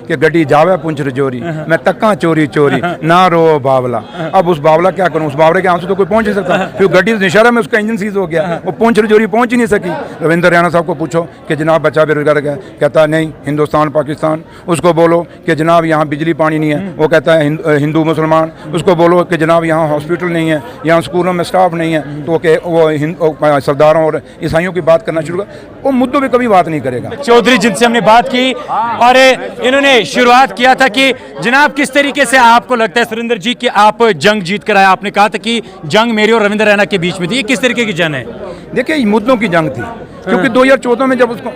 कि गड्डी जावे पुंछ रजौरी, मैं तक्का चोरी चोरी ना रो बावला। अब उस बावला क्या करूं, उस बावले के आंसू तो कोई पहुंच नहीं सकता, फिर गड्डी निशारा में उसका इंजन सीज हो गया, वो पुंछ रजौरी पहुंच ही नहीं सकी। रविंद्र रैना साहब को पूछो कि जनाब बच्चा बेरोजगार है, कहता नहीं हिंदुस्तान पाकिस्तान। उसको बोलो कि जनाब यहाँ बिजली पानी नहीं है, वो कहता है हिंदू मुसलमान। उसको बोलो कि जनाब यहाँ हॉस्पिटल नहीं है, यहाँ स्कूलों में स्टाफ नहीं है, तो वो सरदारों और ईसाइयों की बात करना शुरू कर, वो मुद्दों पे कभी बात नहीं करेगा। चौधरी जिनसे हमने बात की और इन्होंने शुरुआत किया था कि जनाब किस तरीके से आपको लगता है सुरेंद्र जी कि आप जंग जीत कर आए। आपने कहा था कि जंग मेरे और रविंद्र रैना के बीच में थी, ये किस तरीके की जंग है? देखिए मुद्दों की जंग थी, क्योंकि 2014 में जब उसको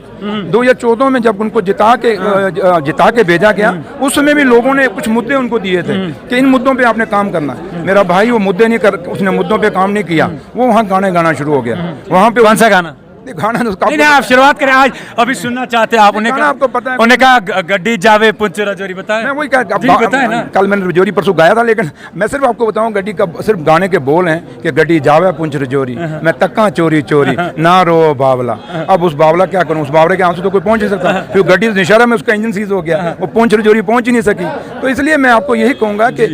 2014 में जब उनको जिता के भेजा गया, उस समय भी लोगों ने कुछ मुद्दे उनको दिए थे कि इन मुद्दों पे आपने काम करना है। मेरा भाई वो मुद्दे नहीं कर, उसने मुद्दों पे काम नहीं किया, वो वहाँ गाने गाना शुरू हो गया। वहाँ पे कौन सा गाना? गाना नहीं, आप शुरुआत करें, आज अभी सुनना चाहते हैं आप। उन्हें कहा, आपको पता है, उन्हें कहा गड्डी जावे पुंछ रजौरी, बताएं। मैं वही बताया ना, कल मैंने रजौरी परसों गाया था, लेकिन मैं सिर्फ आपको बताऊं गड्डी का सिर्फ गाने के बोल हैं कि गड्डी जावे पुंछ रजौरी, मैं तक्का चोरी चोरी ना रो बावला। अब उस बावला क्या करूं, उस बावले के आंसू तो कोई पहुंच नहीं सकता, फिर गड्डी निशारा में उसका इंजन सीज हो गया, वो पुंछ रजौरी पहुंच ही नहीं सकी। तो इसलिए मैं आपको यही कहूंगा कि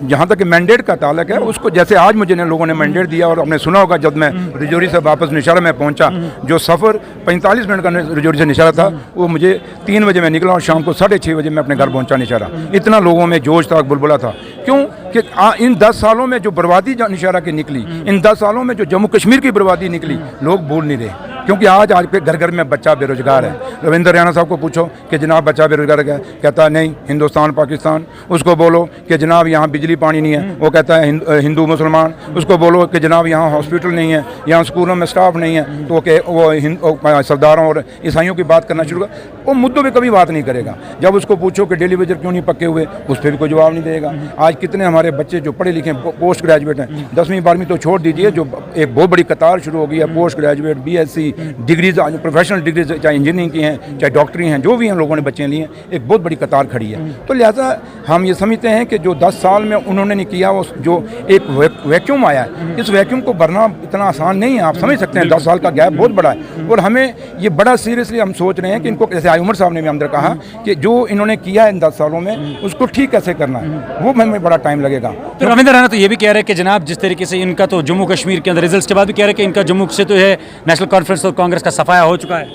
जहां तक मैंडेट का ताल्लुक है, उसको जैसे आज मुझे लोगों ने मैंडेट दिया, और आपने सुना होगा जब मैं रजौरी से वापस निशारा में पहुंचा, जो सफ़र 45 मिनट का रजौरी से निशारा था, वो मुझे 3 बजे मैं निकला और शाम को 6:30 बजे मैं अपने घर पहुंचा निशारा। इतना लोगों में जोश था, बुलबुला था। क्यों कि इन 10 सालों में जो बर्बादी निशारा की निकली, इन 10 सालों में जो जम्मू कश्मीर की बर्बादी निकली, लोग भूल नहीं रहे। क्योंकि आज पे घर घर में बच्चा बेरोजगार है। रविंद्र रैना साहब को पूछो कि जनाब बच्चा बेरोजगार है, कहता नहीं हिंदुस्तान पाकिस्तान। उसको बोलो कि जनाब यहाँ बिजली पानी नहीं है, वो कहता है हिंदू मुसलमान। उसको बोलो कि जनाब यहाँ हॉस्पिटल नहीं है, यहाँ स्कूलों में स्टाफ नहीं है, तो वो सरदारों और ईसाइयों की बात करना शुरू कर, वो मुद्दों पे कभी बात नहीं करेगा। जब उसको पूछो कि डेली वेजर क्यों नहीं पक्के हुए, उस पर भी कोई जवाब नहीं देगा। आज कितने हमारे बच्चे जो पढ़े लिखे पोस्ट ग्रेजुएट हैं, 10वीं 12वीं तो छोड़ दीजिए, जो एक बहुत बड़ी कतार शुरू हो गई है, post graduate BSc degrees, professional degrees, चाहे इंजीनियरिंग की हैं, चाहे डॉक्टरी हैं, जो भी हैं लोगों ने बच्चे लिए हैं, एक बहुत बड़ी कतार खड़ी है। तो लिहाजा हम ये समझते हैं कि जो 10 साल में उन्होंने नहीं किया, वो जो एक वैक्यूम आया है, इस वैक्यूम को भरना इतना आसान नहीं है। आप समझ सकते हैं 10 साल का गैप बहुत बड़ा है, और हमें ये बड़ा सीरियसली हम सोच रहे हैं कि इनको, जैसे उमर साहब ने भी अंदर कहा कि जो इन्होंने किया है इन 10 सालों में, उसको ठीक कैसे करना है, वो हमें बड़ा टाइम लगेगा। तो रविंद्र रैना तो ये भी कह रहे हैं कि जनाब जिस तरीके से इनका तो जम्मू कश्मीर के अंदर रिजल्ट के बाद भी कह रहे हैं कि इनका जम्मू से तो है नेशनल कॉन्फ्रेंस और कांग्रेस का सफाया हो चुका है।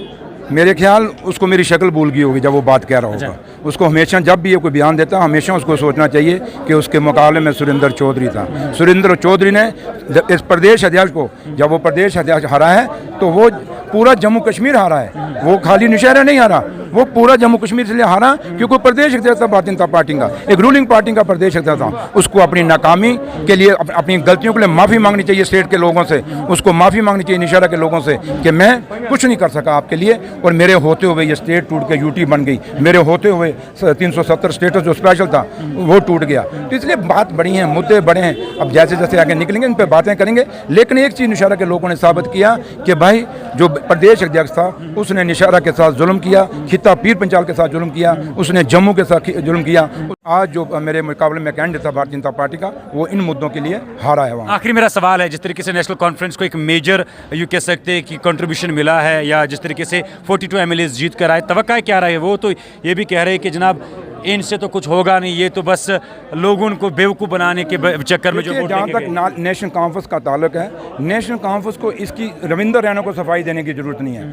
मेरे ख्याल उसको मेरी शक्ल भूल गई होगी जब वो बात कह रहा होगा। उसको हमेशा जब भी ये कोई बयान देता, हमेशा उसको सोचना चाहिए कि उसके मुकाबले में सुरेंद्र चौधरी था। सुरेंद्र चौधरी ने इस प्रदेश अध्यक्ष को, जब वो प्रदेश अध्यक्ष हारा है, तो वो पूरा जम्मू कश्मीर हारा है, वो खाली निशारा नहीं हारा, वो पूरा जम्मू कश्मीर इसलिए हारा क्योंकि प्रदेश अध्यक्ष था भारतीय जनता पार्टी का, एक रूलिंग पार्टी का प्रदेश अध्यक्ष था। उसको अपनी नाकामी के लिए, अपनी गलतियों के लिए माफ़ी मांगनी चाहिए स्टेट के लोगों से, उसको माफ़ी मांगनी चाहिए निशारा के लोगों से कि मैं कुछ नहीं कर सका आपके लिए, और मेरे होते हुए ये स्टेट टूट के यूटी बन गई, मेरे होते हुए 370 स्टेटस जो स्पेशल था वो टूट गया। तो इसलिए बात बड़ी है, मुद्दे बड़े हैं। अब जैसे जैसे आगे निकलेंगे इन पर बातें करेंगे, लेकिन एक चीज़ निशारा के लोगों ने साबित किया कि भाई जो प्रदेश अध्यक्ष था उसने निशारा के साथ जुल्म किया, खिता पीर पंचाल के साथ जुल्म किया, उसने जम्मू के साथ जुल्म किया। आज जो मेरे मुकाबले में कैंडिडेट था भारतीय जनता पार्टी का, वो इन मुद्दों के लिए हारा है वहाँ। आखिरी मेरा सवाल है, जिस तरीके से नेशनल कॉन्फ्रेंस को एक मेजर यू कह सकते हैं कि कंट्रीब्यूशन मिला है, या जिस तरीके से 42 MLAs जीत कर आए, तवक्का क्या रहे? वो तो ये भी कह रहे हैं कि जनाब इनसे तो कुछ होगा नहीं, ये तो बस लोगों को बेवकूफ़ बनाने के चक्कर में जो जहाँ तक नेशनल कॉन्फ्रेंस का ताल्लुक है, नेशनल कॉन्फ्रेंस को इसकी रविंद्र रैना को सफाई देने की जरूरत नहीं है।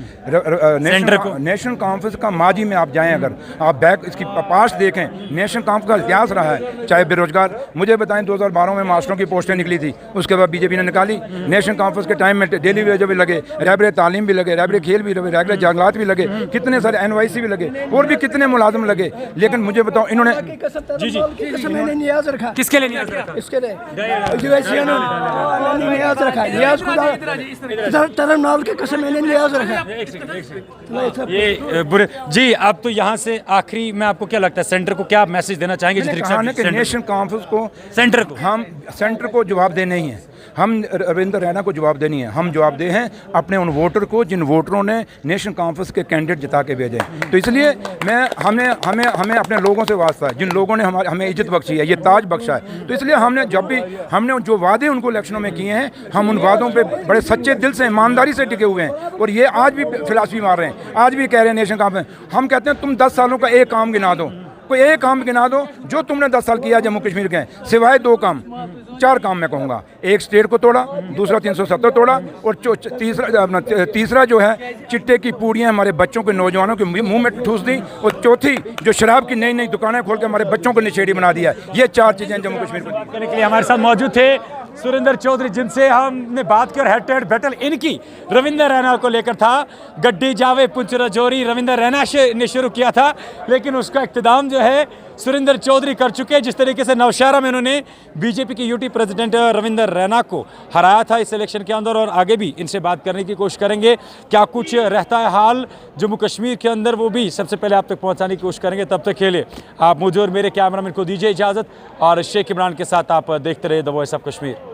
नेशनल कॉन्फ्रेंस का माजी में आप जाएं, अगर आप बैक इसकी पास्ट देखें, नेशनल कॉन्फ्रेंस का इतिहास रहा है। चाहे बेरोजगार, मुझे बताएं 2012 में मास्टरों की पोस्टें निकली थी, उसके बाद बीजेपी ने निकाली। नेशनल कॉन्फ्रेंस के टाइम में डेली वेज भी लगे, रहबर तालीम भी लगे, रहबर खेल भी लगे, रहबर जंगलात भी लगे, कितने सारे NYC भी लगे, और भी कितने मुलाजिम लगे। लेकिन मुझे बताओ इन्होंने मैंने नियाज रखा, किसके लिए नियाज रखा? इसके लिए नियाज रखा, नियाज खुदा तरम की कसम मैंने नियाज रखा। ये बुरे जी, अब तो यहाँ से आखिरी में आपको क्या लगता है, सेंटर को क्या मैसेज देना चाहेंगे? नेशनल कॉन्फ्रेंस को, सेंटर को, हम सेंटर को जवाब दे नहीं है, हम रविंद्र रैना को जवाब देनी है। हम जवाब दे हैं अपने उन वोटर को जिन वोटरों ने नेशनल कॉन्फ्रेंस के कैंडिडेट जिता के भेजे। तो इसलिए हमें अपने लोगों से वास्ता है, जिन लोगों ने हमें इज्जत बख्शी है, ये ताज बख्शा है। तो इसलिए हमने जो वादे उनको इलेक्शनों में किए हैं, हम उन वादों पे बड़े सच्चे दिल से, ईमानदारी से टिके हुए हैं। और ये आज भी फिलासफी मार रहे हैं, आज भी कह रहे हैं नेशनल कॉन्फ्रेंस, हम कहते हैं तुम 10 सालों का एक काम गिना दो, कोई एक काम गिना दो जो तुमने 10 साल किया जम्मू कश्मीर के, सिवाय 2 काम, 4 काम मैं कहूँगा। एक स्टेट को तोड़ा, दूसरा 370 तोड़ा, और तीसरा जो है चिट्टे की पूड़ियाँ हमारे बच्चों के, नौजवानों के मुंह में ठूस दी, और चौथी जो शराब की नई नई दुकानें खोल के हमारे बच्चों को नशेड़ी बना दिया। ये 4 चीज़ें जम्मू कश्मीर को करने के लिए हमारे साथ मौजूद थे सुरेंद्र चौधरी, जिनसे हमने बात की और हेड टू हेड बैटल इनकी रविंदर रैना को लेकर था। गड्डी जावे पुंछ रजौरी रविंदर रैना ने शुरू किया था, लेकिन उसका इख्तिताम जो है सुरेंद्र चौधरी कर चुके हैं। जिस तरीके से नौशहरा में उन्होंने बीजेपी के यूटी प्रेसिडेंट रविंदर रैना को हराया था इस इलेक्शन के अंदर, और आगे भी इनसे बात करने की कोशिश करेंगे। क्या कुछ रहता है हाल जम्मू कश्मीर के अंदर, वो भी सबसे पहले आप तक पहुंचाने की कोशिश करेंगे। तब तक खेले आप मुझे और मेरे कैमरामैन को दीजिए इजाज़त, और शेख इमरान के साथ आप देखते रहे द वॉइस ऑफ कश्मीर।